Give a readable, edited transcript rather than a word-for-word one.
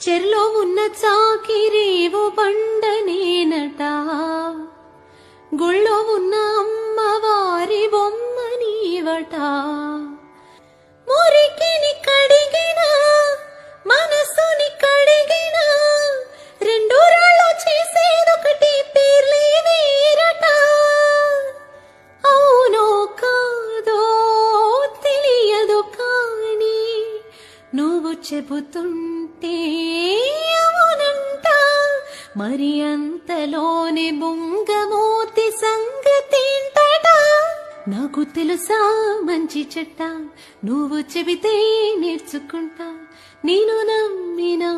చెర్లో ఉన్న చాకిరేవో బండనేనట, గుళ్ళో ఉన్న అమ్మవారి బొమ్మ నీవట. మురికిని కడిగిన మనసుని కడిగిన రెండు రాళ్ళు చేసేదొకటి పేర్లే వేరట. అవునో కాదో తెలియదు కానీ నువ్వు చెబుతుంటే అవునంట. మరి అంతలోనే బొంగమూతి సంగతేంటట. నాకు తెలుసా మంచి చెడ్డ, నువ్వు చెబితే నేర్చుకుంటా. నేను నమ్మినా